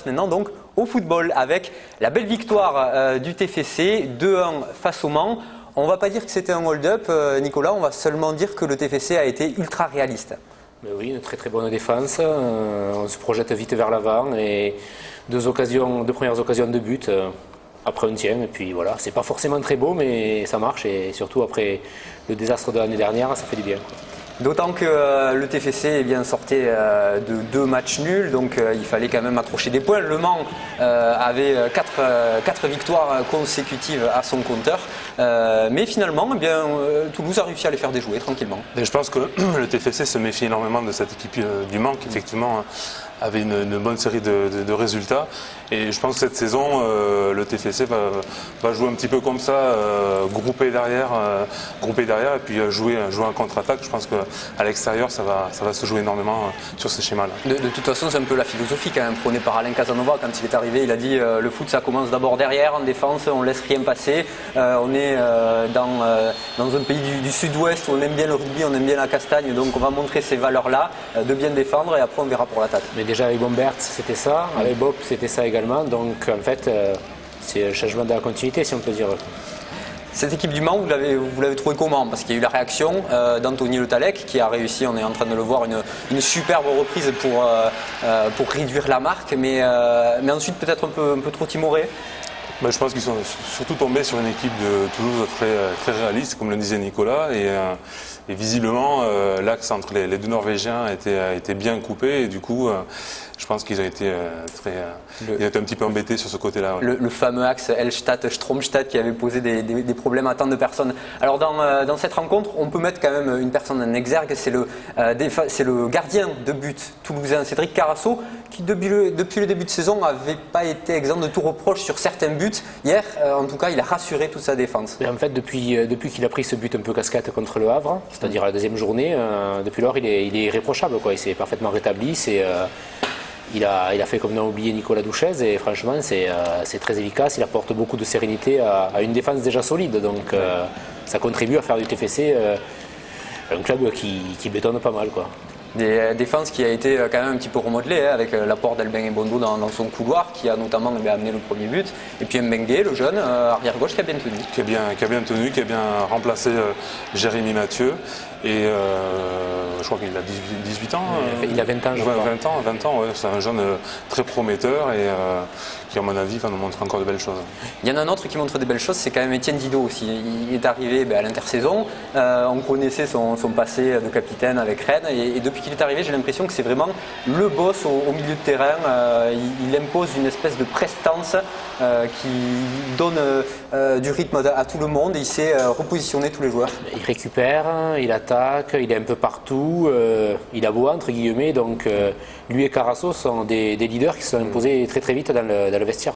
Maintenant donc au football avec la belle victoire du TFC 2-1 face au Mans. On ne va pas dire que c'était un hold-up, Nicolas, on va seulement dire que le TFC a été ultra réaliste. Mais oui, une très bonne défense, on se projette vite vers l'avant et deux premières occasions de but, après on tient et puis voilà, c'est pas forcément très beau mais ça marche et surtout après le désastre de l'année dernière, ça fait du bien. D'autant que le TFC sortait de 2 matchs nuls, donc il fallait quand même accrocher des points. Le Mans avait 4 victoires consécutives à son compteur, mais finalement Toulouse a réussi à les faire déjouer tranquillement. Et je pense que le TFC se méfie énormément de cette équipe du Mans qui effectivement avait une bonne série de résultats. Et je pense que cette saison, le TFC va jouer un petit peu comme ça, groupé derrière et puis jouer en contre-attaque. Je pense qu'à l'extérieur, ça va se jouer énormément sur ce schéma-là. De toute façon, c'est un peu la philosophie quand même prônée par Alain Casanova. Quand il est arrivé, il a dit le foot, ça commence d'abord derrière, en défense, on ne laisse rien passer. On est dans un pays du sud-ouest où on aime bien le rugby, on aime bien la castagne, donc on va montrer ces valeurs-là, de bien défendre et après on verra pour l'attaque. Mais déjà avec Bombert, c'était ça, avec Bob, c'était ça également, donc en fait, c'est un changement de la continuité, si on peut dire. Cette équipe du Mans, vous l'avez trouvé comment? Parce qu'il y a eu la réaction d'Anthony Le Tallec qui a réussi, on est en train de le voir, une superbe reprise pour réduire la marque, mais ensuite peut-être un peu trop timoré. Je pense qu'ils sont surtout tombés sur une équipe de Toulouse très réaliste, comme le disait Nicolas, et visiblement l'axe entre les deux Norvégiens a été bien coupé, et du coup je pense qu'ils ont été ils ont été un petit peu embêtés sur ce côté-là. Ouais. Le fameux axe Elstadt-Stromstad qui avait posé des problèmes à tant de personnes. Alors dans cette rencontre, on peut mettre quand même une personne en exergue, c'est le gardien de but toulousain Cédric Carasso, qui depuis le début de saison n'avait pas été exempt de tout reproche sur certains buts. Hier, en tout cas, il a rassuré toute sa défense. Et en fait, depuis qu'il a pris ce but un peu casquette contre le Havre, c'est-à-dire la deuxième journée, depuis lors, il est irréprochable, quoi. Il s'est parfaitement rétabli. Il a fait comme n'a oublié Nicolas Douchez et franchement, c'est très efficace. Il apporte beaucoup de sérénité à une défense déjà solide. Donc, ça contribue à faire du TFC un club qui bétonne pas mal, quoi. Des défenses qui a été quand même un petit peu remodelée avec l'apport d'Alben Ebondo dans son couloir qui a notamment amené le premier but, et puis Mbengue, le jeune arrière-gauche qui a bien tenu. Qui a bien remplacé Jérémy Mathieu, et je crois qu'il a 18 ans. Il a 20 ans, je crois. 20 ans, ouais, c'est un jeune très prometteur et qui à mon avis va nous montrer encore de belles choses. Il y en a un autre qui montre des belles choses, c'est quand même Étienne Didot aussi. Il est arrivé à l'intersaison, on connaissait son passé de capitaine avec Rennes, et depuis qu'il est arrivé, j'ai l'impression que c'est vraiment le boss au milieu de terrain. Il impose une espèce de prestance qui donne du rythme à tout le monde, et il sait repositionner tous les joueurs. Il récupère, il attaque, il est un peu partout, il a beau entre guillemets, donc lui et Carasso sont des leaders qui se sont imposés très vite dans le vestiaire.